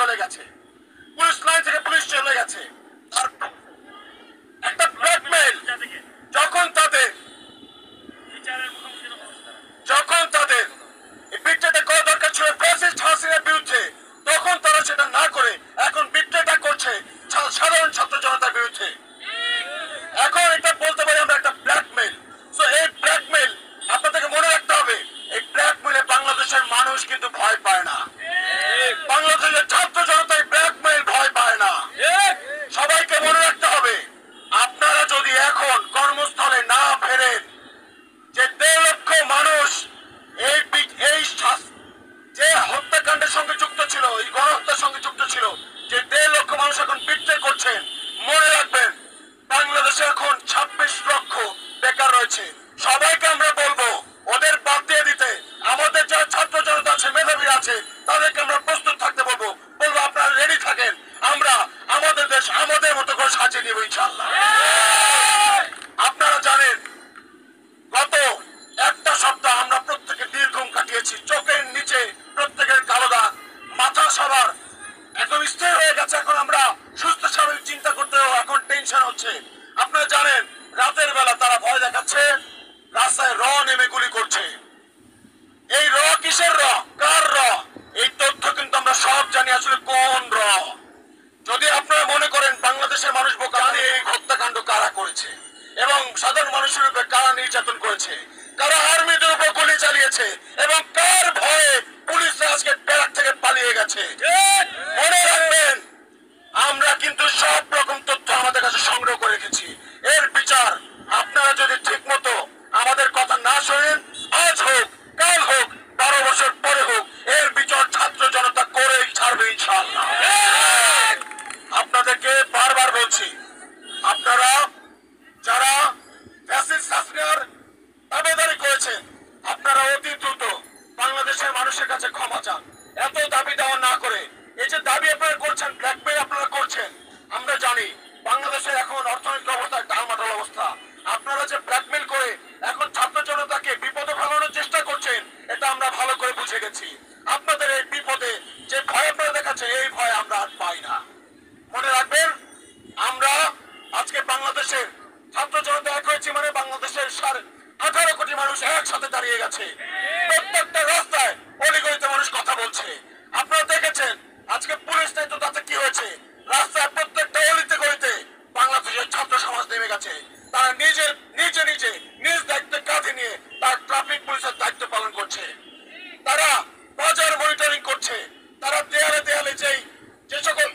চলে গেছে, police line থেকে পুলিশ চলে গেছে। একটা ব্ল্যাকমেইল, যখন তাদের বিট্রেটা করা দরকার ছিল ফ্যাসিস্ট হাসিনার বিরুদ্ধে, তখন তারা সেটা না করে এখন বিট্রেটা করছে সাধারণ ছাত্র জনতার বিরুদ্ধে। এখন এটা বলতে পারি আমরা একটা ব্ল্যাকমেইল। সো এই ব্ল্যাকমেইল আপনাদেরকে মনে রাখতে হবে, এই ব্ল্যাকমেইলে বাংলাদেশের মানুষ কিন্তু ভয় পায় না, বাংলাদেশের ছাত্র জনতা এই ব্ল্যাকমেইল ভয় পায় না। সবাইকে মনে রাখতে হবে, আপনারা যদি এখন কর্মস্থলে না ফেরেন, যে 1.5 লক্ষ মানুষ এই যে হত্যাকাণ্ডের সঙ্গে যুক্ত ছিল, এই গণহত্যার সঙ্গে যুক্ত ছিল, যে 1.5 লক্ষ মানুষ এখন বিট্রে করছেন, মনে রাখবেন বাংলাদেশে এখন 26 লক্ষ বেকার রয়েছে। সবাইকে আমরা বলবো ওদের বাদ দিয়ে দিতে, আমাদের যারা ছাত্র জনতা আছে, মেধাবী আছে, তাদেরকে আমরা প্রস্তুত থাকতে বলবো আপনারা রেডি থাকেন, আমরা আমাদের দেশ আমাদের মতো করে সাজিয়ে নেব ইনশাআল্লাহ। আপনারা জানেন গত একটা সপ্তাহ আমরা প্রত্যেকে দীর্ঘম কাটিয়েছি, চোখের নিচে প্রত্যেকের কালো দাগ, মাথা সবার একদম স্থির হয়ে গেছে। এখন আমরা সুস্থ স্বাভাবিক চিন্তা করতেও এখন টেনশন হচ্ছে। আপনারা জানেন রাতের বেলা তারা ভয় দেখাচ্ছে, রাস্তায় নেমে গুলি করছে। এই কিসের কার এই তথ্য কিন্তু আমরা সব জানি আসলে কোন যদি আপনারা মনে করেন বাংলাদেশের মানুষ বোকা, এই হত্যাকাণ্ড কারা করেছে এবং সাধারণ মানুষের উপরে কারা নির্যাতন করেছে, কারা আর্মিদের উপর গুলি চালিয়েছে এবং কার ভয়ে পুলিশরা আজকে ব্যারাক থেকে পালিয়ে গেছে, মনে রাখবেন আমরা কিন্তু সব রকম তথ্য আমাদের কাছে সংগ্রহ করে রেখেছি। এর বিচার আপনারা যদি ঠিক মতো আমাদের কথা না শোনেন, আজ হোক কাল হোক 12 বছর পরে হোক, এর বিচার ছাত্র জনতা করেই ছাড়বে ইনশাআল্লাহ। আপনাদেরকে বারবার বলছি, আপনারা যারা ফ্যাসিস্ট হাসিনার দাবিদারি করেছেন, আপনারা অতি দ্রুত বাংলাদেশের মানুষের কাছে ক্ষমা চান। এত দাবি দেওয়া না করে এই যে দাবি আপনারা করছেন, ব্ল্যাকমেইল আপনারা করছেন, আমরা জানি বাংলাদেশের এখন অর্থনৈতিক অবস্থা টালমাটাল অবস্থা। আপনারা যে ব্ল্যাকমেইল করে এখন ছাত্র জনতাকে বিপদে ফেলানোর চেষ্টা করছেন, এটা আমরা ভালো করে বুঝে গেছি। আপনাদের এই বিপদে যে ভয় আপনারা দেখাচ্ছেন, এই ভয় আমরা আর পাই না। মনে রাখবেন আমরা আজকে বাংলাদেশের ছাত্র জনতা এক হয়েছি, মানে বাংলাদেশের 18 কোটি মানুষ একসাথে দাঁড়িয়ে গেছে। প্রত্যেকটা রাস্তায় অলিগলিতে মানুষ কথা বলছে। আপনারা দেখেছেন আজকে পুলিশ নেই তো তাতে কি হয়েছে, রাস্তায় প্রত্যেকটা অলিতে গলিতে বাংলাদেশের ছাত্র সমাজ নেমে গেছে। তারা নিজে নিজ দায়িত্ব কাঁধে নিয়ে তার ট্রাফিক পুলিশের দায়িত্ব পালন করছে, তারা বাজার মনিটরিং করছে, তারা দেয়ালে দেয়ালে যে সকল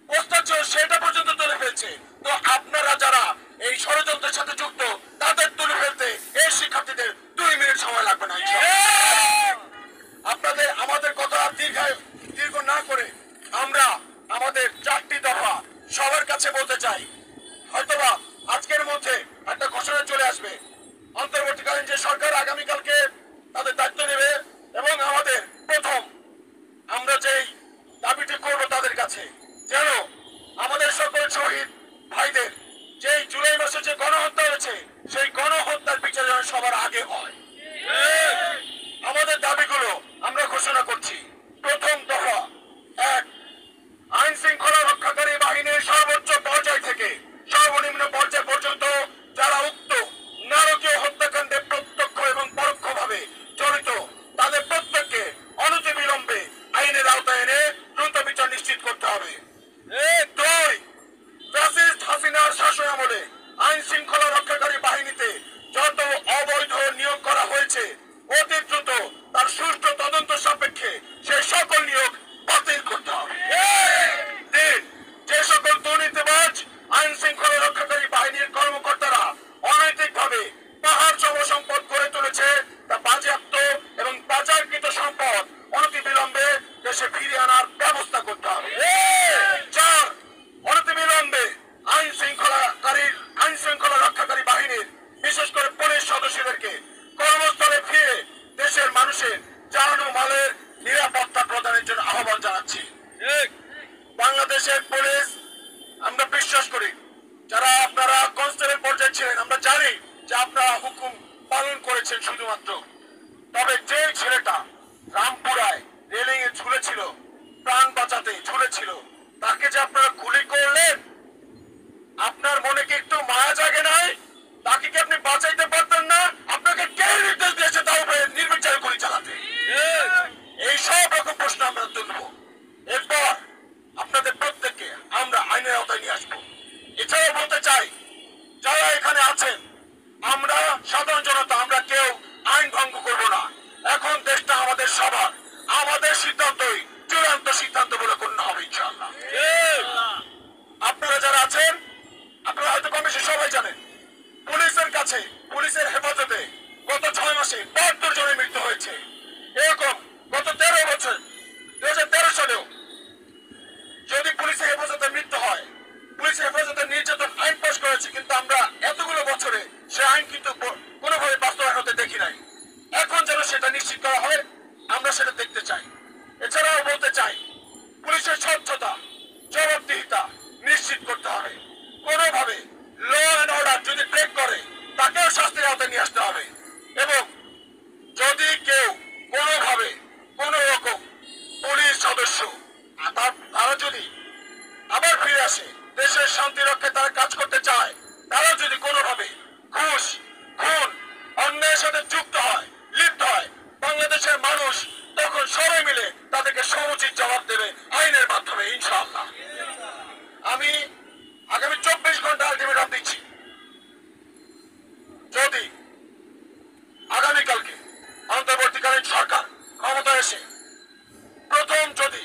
পোস্টার ছিল সেটা পর্যন্ত তুলে ফেলছে। তো আপনারা যারা এই ষড়যন্ত্রের সাথে যুক্ত, তাদের তুলে ফেলতে এই শিক্ষার্থীদের 2 মিনিট সময় লাগবে না। আপনাদের আমাদের কথা দীর্ঘ না করে আমরা আমাদের 4টি দফা সবার কাছে বলতে চাই। হয়তোবা আজকের মধ্যে একটা ঘোষণা চলে আসবে, অন্তর্বর্তীকালীন যে সরকার আগামীকালকে তাদের দায়িত্ব নেবে এবং আমাদের প্রথম আমরা যেই দাবিটি করব তাদের কাছে, যেন আমাদের সকল শহীদ ভাইদের যে জুলাই মাসে যে গণহত্যা হয়েছে, সেই গণহত্যার বিচার যেন সবার আগে হয়। আমাদের দাবিগুলো আমরা ঘোষণা করছি। প্রথম দফা 1, আইন শৃঙ্খলা রক্ষাকারী বাহিনীর সর্বোচ্চ পর্যায় থেকে সর্বনিম্ন পর্যায় পর্যন্ত যারা উক্ত নারকীয় হত্যাকাণ্ডে প্রত্যক্ষ এবং পরোক্ষভাবে জড়িত, তাদের প্রত্যেককে অনতিবিলম্বে আইনের আওতায় এনে দ্রুত বিচার নিশ্চিত করতে হবে। 2, ফ্যাসিস্ট হাসিনার শাসনামলে আইন শৃঙ্খলা রক্ষাকারী বাহিনীতে যত অবৈধ নিয়োগ করা হয়েছে, অতি দ্রুত তার সুষ্ঠু তদন্ত সাপেক্ষে সেই সকল নিয়োগ বাতিল করতে হবে। 3, যে সকল দুর্নীতিবাজ আইন শৃঙ্খলা রক্ষাকারী বাহিনীর কর্মকর্তারা অনৈতিকভাবে পাহাড় সম সম্পদ গড়ে তুলেছে, তা বাজেয়াপ্ত এবং বাজারকৃত সম্পদ অনতিবিলম্বে দেশে ফিরিয়ে আনার ব্যবস্থা করতে হবে। 4, অনতিবিলম্বে আইন শৃঙ্খলা রক্ষাকারী বাহিনীর বিশেষ করে পুলিশ সদস্যদেরকে কর্মস্থলে ফিরে দেশের মানুষের জান ও মালের নিরাপত্তা প্রদানের জন্য আহ্বান জানাচ্ছি। বাংলাদেশের পুলিশ, আমরা বিশ্বাস করি যারা আপনারা কনস্টেবল পর্যায়ে ছিলেন, আমরা জানি যে আপনারা হুকুম পালন করেছেন শুধুমাত্র। তবে যে ছেলেটা রামপুরায় রেলিং এ ঝুলেছিল, প্রাণ বাঁচাতে ঝুলেছিল তাকে যে আপনারা গুলি করলেন, আপনার মনে কি একটু মায়া জাগে নাই? তাকে কি আপনি বাঁচাইতে পারতেন না? আপনাকে কে নির্দেশ দিয়েছে তাও নির্বিচারে গুলি চালাতে? এই সব রকম প্রশ্ন আমরা তুলবো। এরপর আপনাদের প্রত্যেককে আমরা আইনের আওতায় নিয়ে আসবো। এছাড়াও বলতে চাই, যারা এখানে আছেন, আমরা সাধারণ জনতা, আমরা কেউ আইন ভঙ্গ করব না। এখন দেশটা আমাদের সবার, আমাদের সিদ্ধান্তই চূড়ান্ত সিদ্ধান্ত বলে গণ্য হবে ইনশাআল্লাহ। আপনারা যারা আছেন, আপনারা হয়তো কম বেশি সবাই জানেন, পুলিশের কাছে, পুলিশের হেফাজতে গত 6 মাসে 72 জনের মৃত্যু হয়েছে। এরকম গত 13 বছর 2013 সালেও যদি পুলিশের হেফাজতে মৃত্যু হয়, পুলিশের হেফাজতে নির্যাতন আইন পাস করেছে, কিন্তু আমরা এতগুলো বছরে সে আইন কিন্তু কোনোভাবে বাস্তবায়ন হতে দেখি নাই। এখন যেন সেটা নিশ্চিত করা হয়, আমরা সেটা দেখতে চাই। এছাড়াও বলতে চাই, পুলিশের স্বচ্ছতা, জবাবদিহিতা নিশ্চিত করতে হবে। কোনোভাবে ল অ্যান্ড অর্ডার যদি ব্রেক করে তাকেও শাস্তির আওতায় নিয়ে আসতে হবে। এবং যদি কেউ কোনোভাবে কোন রকম পুলিশ সদস্য তারা যদি আবার ফিরে আসে, দেশের শান্তি রক্ষায় তারা কাজ করতে চায়, তারা যদি কোনোভাবে ঘুষ, খুন, অন্যায়ের সাথে যুক্ত হয়, লিপ্ত হয়, বাংলাদেশের মানুষ তখন সবাই মিলে তাদেরকে সমুচিত জবাব দেবে আইনের মাধ্যমে ইনশাআল্লাহ। আমি আগামী 24 ঘন্টা আলটিমেটাম দিচ্ছি, যদি আগামীকালকে অন্তর্বর্তীকালীন সরকার ক্ষমতা এসে প্রথম যদি